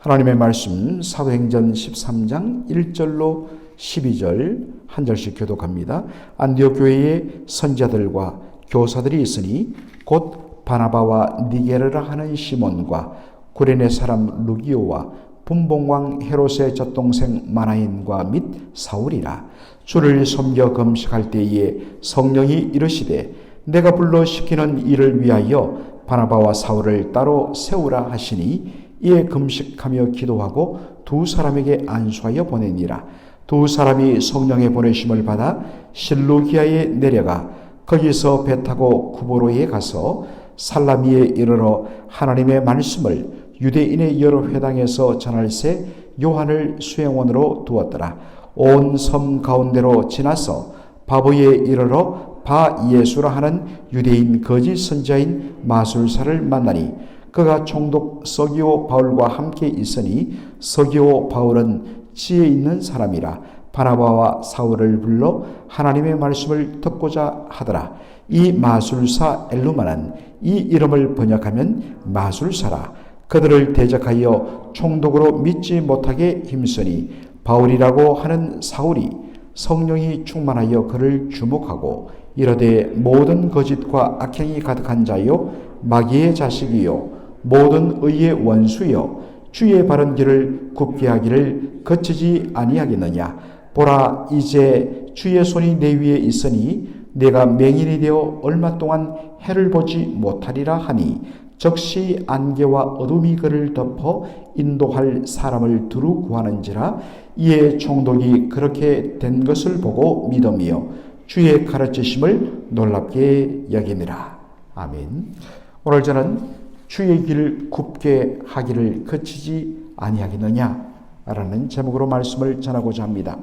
하나님의 말씀 사도행전 13장 1절로 12절 한 절씩 교독합니다. 안디옥 교회에 선지자들과 교사들이 있으니 곧 바나바와 니게르라 하는 시몬과 구레네 사람 루기오와 분봉왕 헤롯의 젖동생 마나인과 및 사울이라. 주를 섬겨 금식할 때에 성령이 이르시되 내가 불러 시키는 일을 위하여 바나바와 사울을 따로 세우라 하시니 이에 금식하며 기도하고 두 사람에게 안수하여 보내니라. 두 사람이 성령의 보내심을 받아 실루기아에 내려가 거기서 배 타고 구보로에 가서 살라미에 이르러 하나님의 말씀을 유대인의 여러 회당에서 전할새 요한을 수행원으로 두었더라. 온 섬 가운데로 지나서 바보에 이르러 바 예수라 하는 유대인 거짓 선지자인 마술사를 만나니 그가 총독 서기오 바울과 함께 있으니 서기오 바울은 지혜 있는 사람이라. 바나바와 사울을 불러 하나님의 말씀을 듣고자 하더라. 이 마술사 엘루마는 이 이름을 번역하면 마술사라. 그들을 대적하여 총독으로 믿지 못하게 힘쓰니 바울이라고 하는 사울이 성령이 충만하여 그를 주목하고 이르되 모든 거짓과 악행이 가득한 자요 마귀의 자식이요 모든 의의 원수여 주의 바른 길을 굽게 하기를 거치지 아니하겠느냐. 보라, 이제 주의 손이 내 위에 있으니 내가 맹인이 되어 얼마 동안 해를 보지 못하리라 하니 적시 안개와 어둠이 그를 덮어 인도할 사람을 두루 구하는지라. 이에 총독이 그렇게 된 것을 보고 믿으며 주의 가르치심을 놀랍게 여기니라. 아멘. 오늘 저는 주의 길을 굽게 하기를 거치지 아니하겠느냐라는 제목으로 말씀을 전하고자 합니다.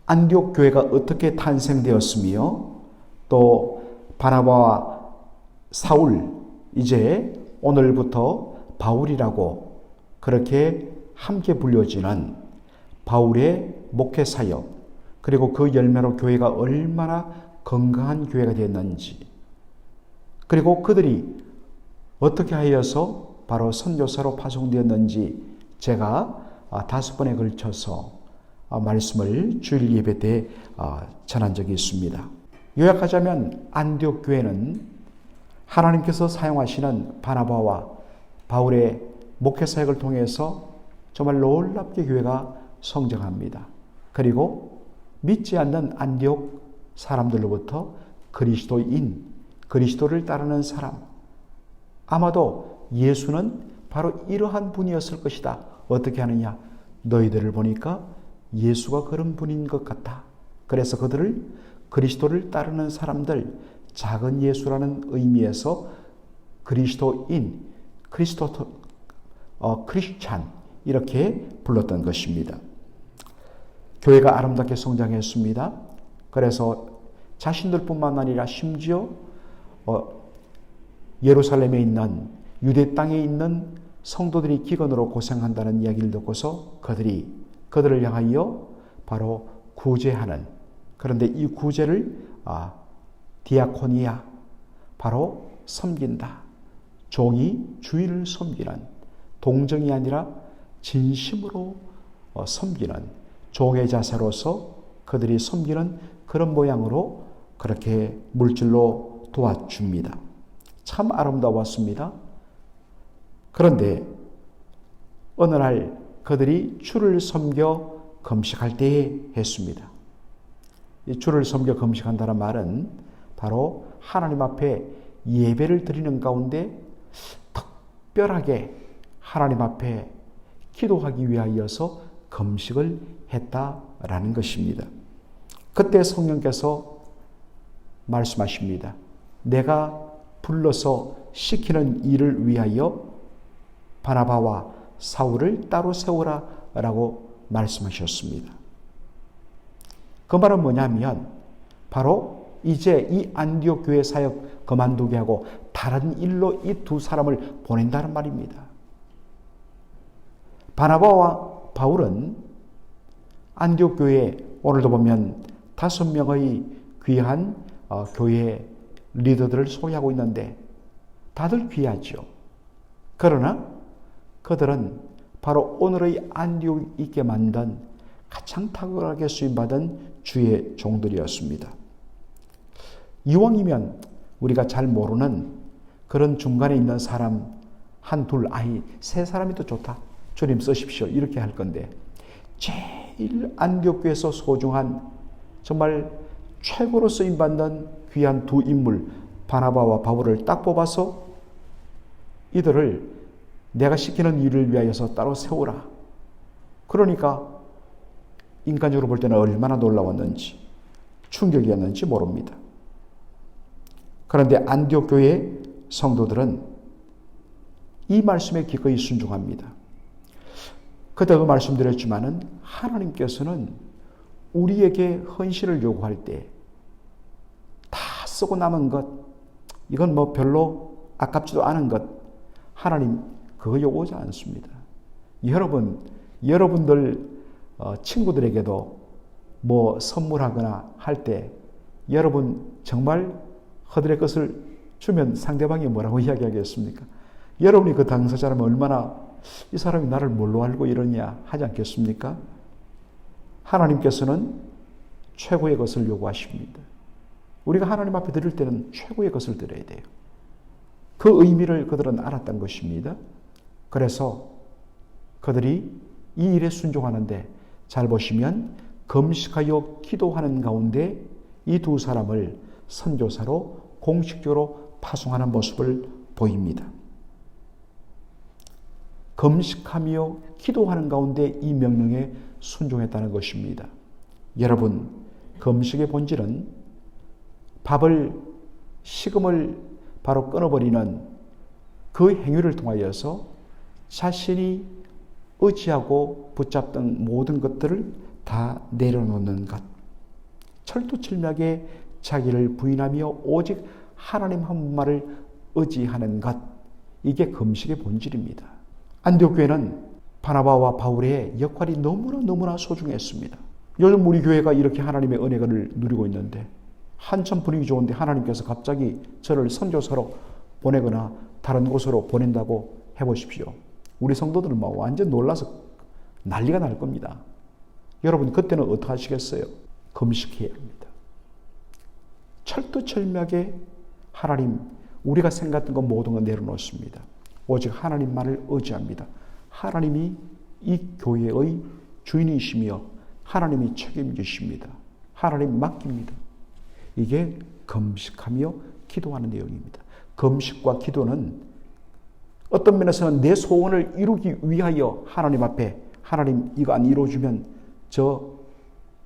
안디옥 교회가 어떻게 탄생되었으며 또 바나바와 사울, 이제 오늘부터 바울이라고 그렇게 함께 불려지는 바울의 목회 사역, 그리고 그 열매로 교회가 얼마나 건강한 교회가 되었는지, 그리고 그들이 어떻게 하여서 바로 선교사로 파송되었는지 제가 5번에 걸쳐서 말씀을 주일 예배 때 전한 적이 있습니다. 요약하자면 안디옥 교회는 하나님께서 사용하시는 바나바와 바울의 목회 사역을 통해서 정말 놀랍게 교회가 성장합니다. 그리고 믿지 않는 안디옥 사람들로부터 그리스도인, 그리스도를 따르는 사람, 아마도 예수는 바로 이러한 분이었을 것이다. 어떻게 하느냐? 너희들을 보니까 예수가 그런 분인 것 같아. 그래서 그들을 그리스도를 따르는 사람들, 작은 예수라는 의미에서 그리스도인, 크리스찬 이렇게 불렀던 것입니다. 교회가 아름답게 성장했습니다. 그래서 자신들뿐만 아니라 심지어 예루살렘에 있는 유대 땅에 있는 성도들이 기근으로 고생한다는 이야기를 듣고서 그들을 향하여 바로 구제하는, 그런데 이 구제를 디아코니아, 바로 섬긴다. 종이 주인을 섬기는, 동정이 아니라 진심으로 섬기는 종의 자세로서 그들이 섬기는 그런 모양으로 그렇게 물질로 도와줍니다. 참 아름다웠습니다. 그런데 어느 날 그들이 주를 섬겨 금식할 때에 했습니다. 이 주를 섬겨 금식한다는 말은 바로 하나님 앞에 예배를 드리는 가운데 특별하게 하나님 앞에 기도하기 위하여서 금식을 했다라는 것입니다. 그때 성령께서 말씀하십니다. 내가 불러서 시키는 일을 위하여 바나바와 사울을 따로 세우라 라고 말씀하셨습니다. 그 말은 뭐냐면 바로 이제 이 안디옥 교회 사역 그만두게 하고 다른 일로 이 두 사람을 보낸다는 말입니다. 바나바와 바울은 안디옥 교회에 오늘도 보면 5명의 귀한 교회 리더들을 소개하고 있는데 다들 귀하죠. 그러나 그들은 바로 오늘의 안디옥이 있게 만든 가장 탁월하게 쓰임받은 주의 종들이었습니다. 이왕이면 우리가 잘 모르는 그런 중간에 있는 사람 한둘, 세 사람이 더 좋다. 주님 쓰십시오. 이렇게 할 건데 제일 안디옥교에서 소중한 정말 최고로 쓰임받는 귀한 두 인물 바나바와 바울을 딱 뽑아서 이들을 내가 시키는 일을 위하여서 따로 세우라. 그러니까 인간적으로 볼 때는 얼마나 놀라웠는지 충격이었는지 모릅니다. 그런데 안디옥 교회 성도들은 이 말씀에 기꺼이 순종합니다. 그때도 말씀드렸지만은 하나님께서는 우리에게 헌신을 요구할 때 다 쓰고 남은 것, 이건 뭐 별로 아깝지도 않은 것, 하나님 그거 요구하지 않습니다. 여러분들 친구들에게도 뭐 선물하거나 할 때 여러분 정말 허들의 것을 주면 상대방이 뭐라고 이야기하겠습니까? 여러분이 그 당사자라면 얼마나 이 사람이 나를 뭘로 알고 이러냐 하지 않겠습니까? 하나님께서는 최고의 것을 요구하십니다. 우리가 하나님 앞에 드릴 때는 최고의 것을 드려야 돼요. 그 의미를 그들은 알았던 것입니다. 그래서 그들이 이 일에 순종하는데 잘 보시면 금식하여 기도하는 가운데 이 두 사람을 선교사로 공식적으로 파송하는 모습을 보입니다. 금식하며 기도하는 가운데 이 명령에 순종했다는 것입니다. 여러분, 금식의 본질은 식음을 바로 끊어버리는 그 행위를 통하여서 자신이 의지하고 붙잡던 모든 것들을 다 내려놓는 것. 철두철미하게 자기를 부인하며 오직 하나님 한 분만을 의지하는 것. 이게 금식의 본질입니다. 안디옥 교회는 바나바와 바울의 역할이 너무나 소중했습니다. 요즘 우리 교회가 이렇게 하나님의 은혜를 누리고 있는데 한참 분위기 좋은데 하나님께서 갑자기 저를 선교사로 보내거나 다른 곳으로 보낸다고 해보십시오. 우리 성도들은 막 완전 놀라서 난리가 날 겁니다. 여러분 그때는 어떻게 하시겠어요? 금식해야 합니다. 철두철미하게 하나님, 우리가 생각했던 것 모든 걸 내려놓습니다. 오직 하나님만을 의지합니다. 하나님이 이 교회의 주인이시며 하나님이 책임지십니다. 하나님 맡깁니다. 이게 금식하며 기도하는 내용입니다. 금식과 기도는 어떤 면에서는 내 소원을 이루기 위하여 하나님 앞에 하나님 이거 안 이루어주면 저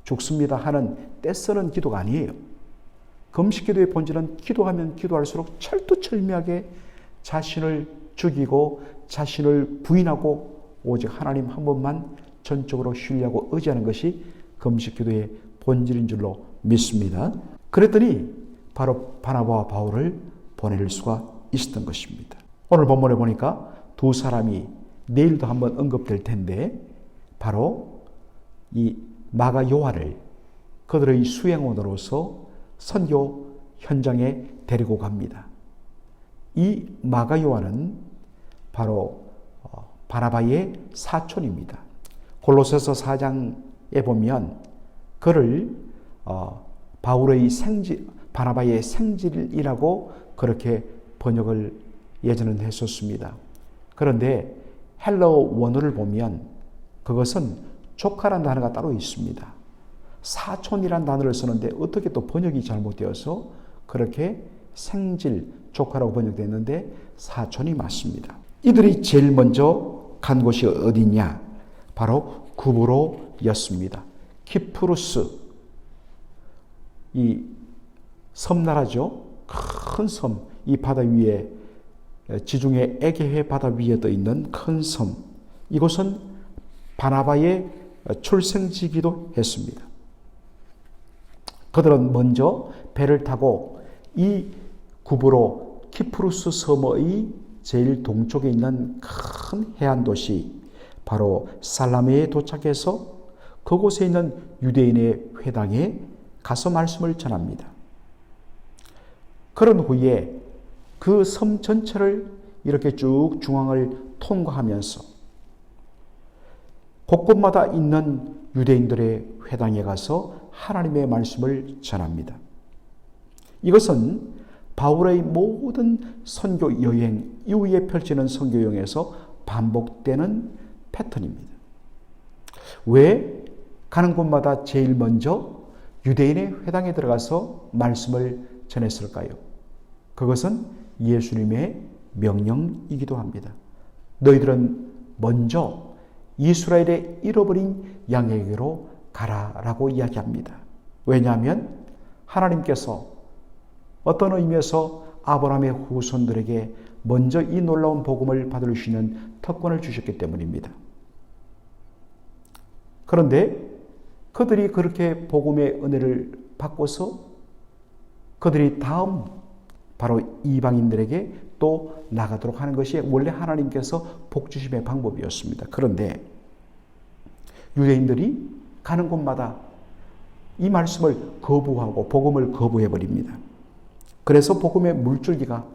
죽습니다 하는 떼쓰는 기도가 아니에요. 금식 기도의 본질은 기도하면 기도할수록 철두철미하게 자신을 죽이고 자신을 부인하고 오직 하나님 한 분만 전적으로 신뢰하고 의지하는 것이 금식 기도의 본질인 줄로 믿습니다. 그랬더니 바로 바나바와 바울을 보낼 수가 있었던 것입니다. 오늘 본문에 보니까 두 사람이 내일도 한번 언급될 텐데 바로 이 마가 요한을 그들의 수행원으로서 선교 현장에 데리고 갑니다. 이 마가 요한은 바로 바나바의 사촌입니다. 골로새서 4장에 보면 그를 바나바의 생질이라고 그렇게 번역을 예전은 했었습니다. 그런데 헬러 원어를 보면 그것은 조카라는 단어가 따로 있습니다. 사촌이라는 단어를 쓰는데 어떻게 또 번역이 잘못되어서 그렇게 생질, 조카라고 번역됐는데 사촌이 맞습니다. 이들이 제일 먼저 간 곳이 어디냐? 바로 구브로였습니다. 키프루스, 이 섬나라죠. 큰 섬, 이 바다 위에 지중해 에게해 바다 위에 떠 있는 큰 섬. 이곳은 바나바의 출생지기도 했습니다. 그들은 먼저 배를 타고 이 구브로 키프루스 섬의 제일 동쪽에 있는 큰 해안 도시 바로 살라메에 도착해서 그곳에 있는 유대인의 회당에 가서 말씀을 전합니다. 그런 후에 그 섬 전체를 이렇게 쭉 중앙을 통과하면서 곳곳마다 있는 유대인들의 회당에 가서 하나님의 말씀을 전합니다. 이것은 바울의 모든 선교 여행 이후에 펼치는 선교 여행에서 반복되는 패턴입니다. 왜 가는 곳마다 제일 먼저 유대인의 회당에 들어가서 말씀을 전했을까요? 그것은 예수님의 명령이기도 합니다. 너희들은 먼저 이스라엘의 잃어버린 양에게로 가라라고 이야기합니다. 왜냐하면 하나님께서 어떤 의미에서 아브라함의 후손들에게 먼저 이 놀라운 복음을 받을 수 있는 특권을 주셨기 때문입니다. 그런데 그들이 그렇게 복음의 은혜를 받고서 그들이 다음 바로 이방인들에게 또 나가도록 하는 것이 원래 하나님께서 복 주심의 방법이었습니다. 그런데 유대인들이 가는 곳마다 이 말씀을 거부하고 복음을 거부해버립니다. 그래서 복음의 물줄기가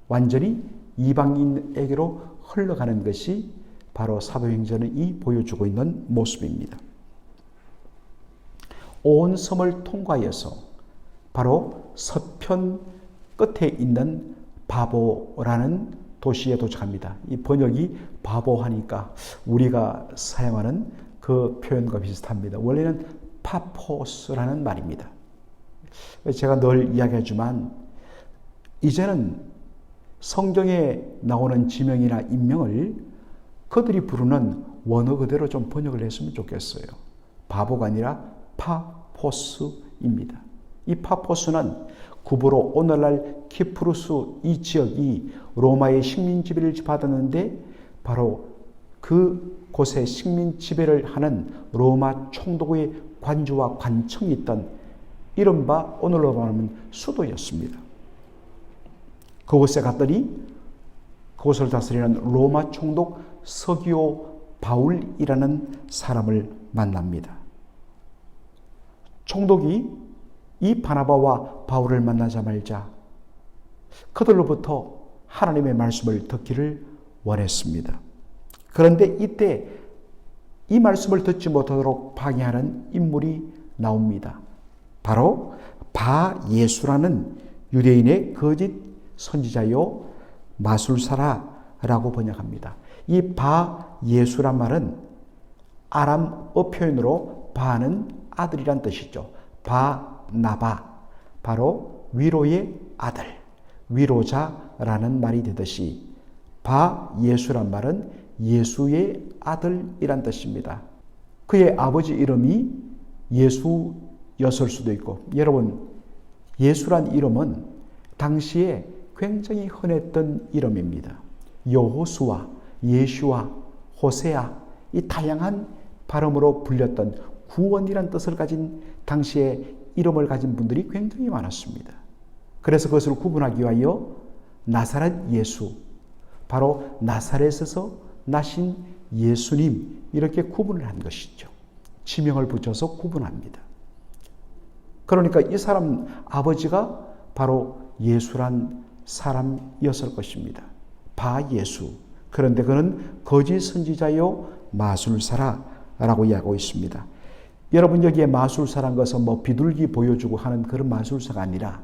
완전히 이방인에게로 흘러가는 것이 바로 사도행전이 보여주고 있는 모습입니다. 온 섬을 통과해서 바로 서편 끝에 있는 바보라는 도시에 도착합니다. 이 번역이 바보하니까 우리가 사용하는 그 표현과 비슷합니다. 원래는 파포스라는 말입니다. 제가 늘 이야기하지만 이제는 성경에 나오는 지명이나 인명을 그들이 부르는 원어 그대로 좀 번역을 했으면 좋겠어요. 바보가 아니라 파포스입니다. 이 파포스는 구부로 오늘날 키프루스 이 지역이 로마의 식민 지배를 받았는데 바로 그 곳에 식민 지배를 하는 로마 총독의 관주와 관청이 있던 이른바 오늘로 말하면 수도였습니다. 그곳에 갔더니 그곳을 다스리는 로마 총독 서기오 바울이라는 사람을 만납니다. 총독이 이 바나바와 바울을 만나자마자 그들로부터 하나님의 말씀을 듣기를 원했습니다. 그런데 이때 이 말씀을 듣지 못하도록 방해하는 인물이 나옵니다. 바로 바예수라는 유대인의 거짓 선지자요 마술사라라고 번역합니다. 이 바예수란 말은 아람어 표현으로 바는 아들이란 뜻이죠. 바나바, 바로 위로의 아들, 위로자라는 말이 되듯이 바예수란 말은 예수의 아들이란 뜻입니다. 그의 아버지 이름이 예수였을 수도 있고, 여러분 예수란 이름은 당시에 굉장히 흔했던 이름입니다. 여호수아, 예슈아, 호세아, 이 다양한 발음으로 불렸던 구원이란 뜻을 가진 당시에 이름을 가진 분들이 굉장히 많았습니다. 그래서 그것을 구분하기 위하여 나사렛 예수, 바로 나사렛에서 나신 예수님, 이렇게 구분을 한 것이죠. 지명을 붙여서 구분합니다. 그러니까 이 사람 아버지가 바로 예수란 사람이었을 것입니다. 바예수. 그런데 그는 거짓 선지자요 마술사라고 이야기하고 있습니다. 여러분 여기에 마술사란 것은 뭐 비둘기 보여주고 하는 그런 마술사가 아니라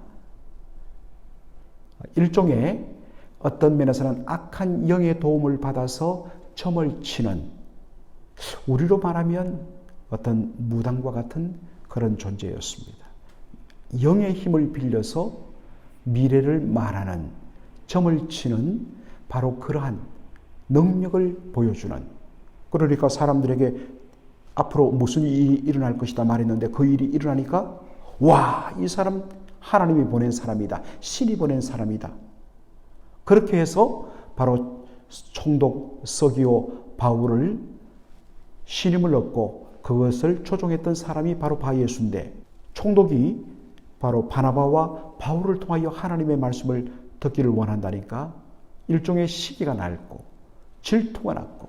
일종의 어떤 면에서는 악한 영의 도움을 받아서 점을 치는, 우리로 말하면 어떤 무당과 같은 그런 존재였습니다. 영의 힘을 빌려서 미래를 말하는, 점을 치는 바로 그러한 능력을 보여주는, 그러니까 사람들에게 앞으로 무슨 일이 일어날 것이다 말했는데 그 일이 일어나니까 와, 이 사람 하나님이 보낸 사람이다, 신이 보낸 사람이다. 그렇게 해서 바로 총독 서기오 바울을 신임을 얻고 그것을 조종했던 사람이 바로 바예수인데, 총독이 바로 바나바와 바울을 통하여 하나님의 말씀을 듣기를 원한다니까 일종의 시기가 났고 질투가 났고,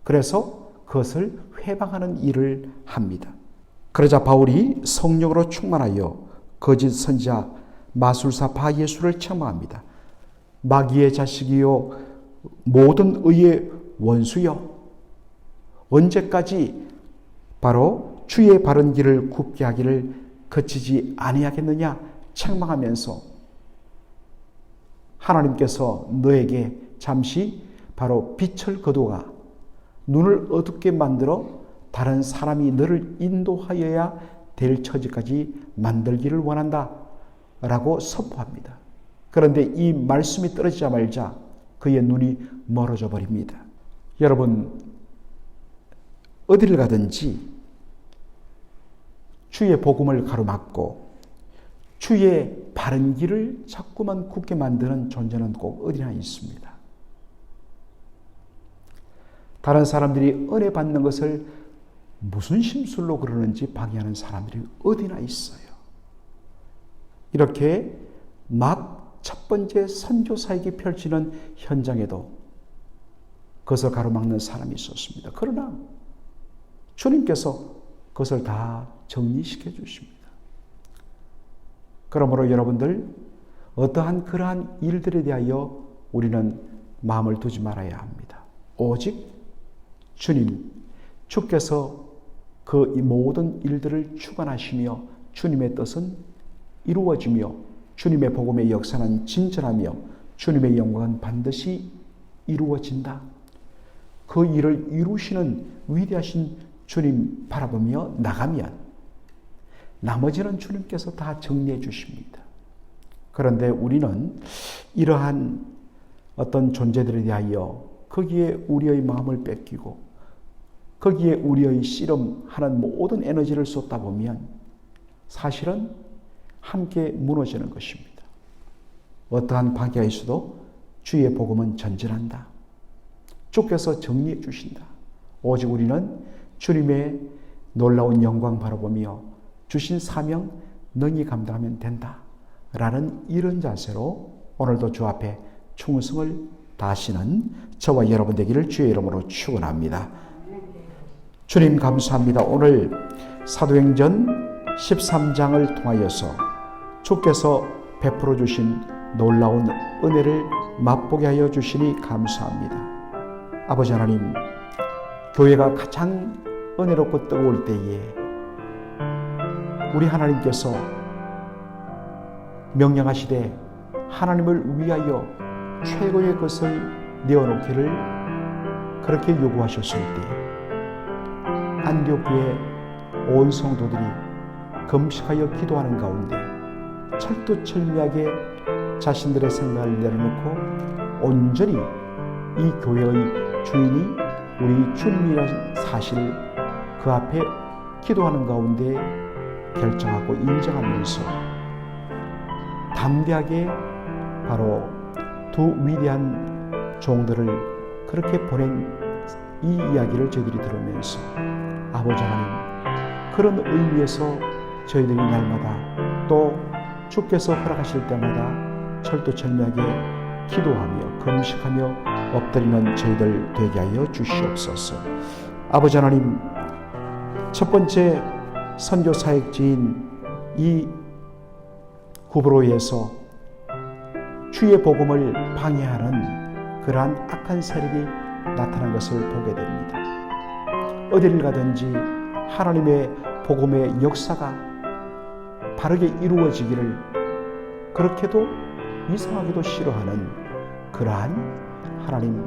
그래서 그것을 회방하는 일을 합니다. 그러자 바울이 성령으로 충만하여 거짓 선지자 마술사 바예수를 책망합니다. 마귀의 자식이요 모든 의의 원수요, 언제까지 바로 주의 바른 길을 굽게 하기를 거치지 아니하겠느냐 책망하면서 하나님께서 너에게 잠시 바로 빛을 거두어가 눈을 어둡게 만들어 다른 사람이 너를 인도하여야 될 처지까지 만들기를 원한다 라고 선포합니다. 그런데 이 말씀이 떨어지자마자 그의 눈이 멀어져 버립니다. 여러분, 어디를 가든지 주의 복음을 가로막고 주의 바른 길을 자꾸만 굳게 만드는 존재는 꼭 어디나 있습니다. 다른 사람들이 은혜 받는 것을 무슨 심술로 그러는지 방해하는 사람들이 어디나 있어요. 이렇게 막 첫 번째 선교사에게 펼치는 현장에도 그것을 가로막는 사람이 있었습니다. 그러나 주님께서 그것을 다 정리시켜 주십니다. 그러므로 여러분들 어떠한 그러한 일들에 대하여 우리는 마음을 두지 말아야 합니다. 오직 주께서 그 모든 일들을 주관하시며 주님의 뜻은 이루어지며 주님의 복음의 역사는 진전하며 주님의 영광은 반드시 이루어진다. 그 일을 이루시는 위대하신 주님 바라보며 나가면 나머지는 주님께서 다 정리해 주십니다. 그런데 우리는 이러한 어떤 존재들에 대하여 거기에 우리의 마음을 뺏기고 거기에 우리의 씨름하는 모든 에너지를 쏟다 보면 사실은 함께 무너지는 것입니다. 어떠한 방해가 있어도 주의 복음은 전진한다. 주께서 정리해 주신다. 오직 우리는 주님의 놀라운 영광 바라보며 주신 사명 능히 감당하면 된다. 라는 이런 자세로 오늘도 주 앞에 충성을 다하시는 저와 여러분 되기를 주의 이름으로 축원합니다. 주님 감사합니다. 오늘 사도행전 13장을 통하여서 주께서 베풀어 주신 놀라운 은혜를 맛보게 하여 주시니 감사합니다. 아버지 하나님, 교회가 가장 은혜롭고 뜨거울 때에 우리 하나님께서 명령하시되 하나님을 위하여 최고의 것을 내어놓기를 그렇게 요구하셨을 때 안디옥교회 온 성도들이 금식하여 기도하는 가운데 철두철미하게 자신들의 생각을 내려놓고 온전히 이 교회의 주인이 우리 주님이라는 사실을 그 앞에 기도하는 가운데 결정하고 인정하면서 담대하게 바로 두 위대한 종들을 그렇게 보낸 이 이야기를 저희들이 들으면서 아버지 하나님, 그런 의미에서 저희들이 날마다 또 주께서 허락하실 때마다 철두철미하게 기도하며 금식하며 엎드리는 저희들 되게 하여 주시옵소서. 아버지 하나님, 첫 번째 선교 사역지인 이 구브로에서 주의 복음을 방해하는 그러한 악한 세력이 나타난 것을 보게 됩니다. 어디를 가든지 하나님의 복음의 역사가 바르게 이루어지기를 그렇게도 이상하게도 싫어하는 그러한 하나님,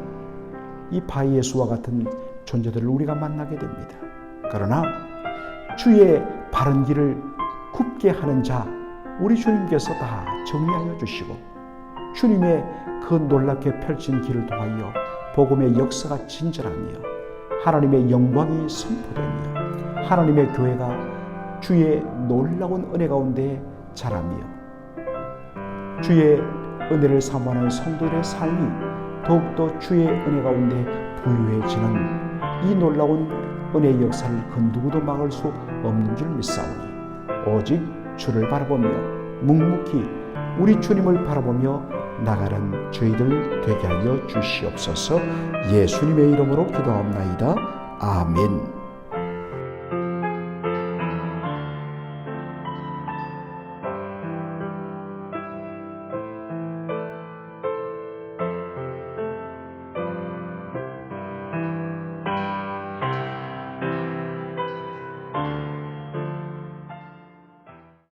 이 바예수와 같은 존재들을 우리가 만나게 됩니다. 그러나 주의 바른 길을 굽게 하는 자, 우리 주님께서 다 정리하여 주시고 주님의 그 놀랍게 펼친 길을 통하여 복음의 역사가 진전하며 하나님의 영광이 선포되며 하나님의 교회가 주의 놀라운 은혜 가운데 자라며 주의 은혜를 사모하는 성도들의 삶이 더욱더 주의 은혜 가운데 부유해지는 이 놀라운 은혜의 역사를 그 누구도 막을 수 없는 줄 믿사오니 오직 주를 바라보며 묵묵히 우리 주님을 바라보며 나가는 저희들 되게 하여 주시옵소서. 예수님의 이름으로 기도하옵나이다. 아멘.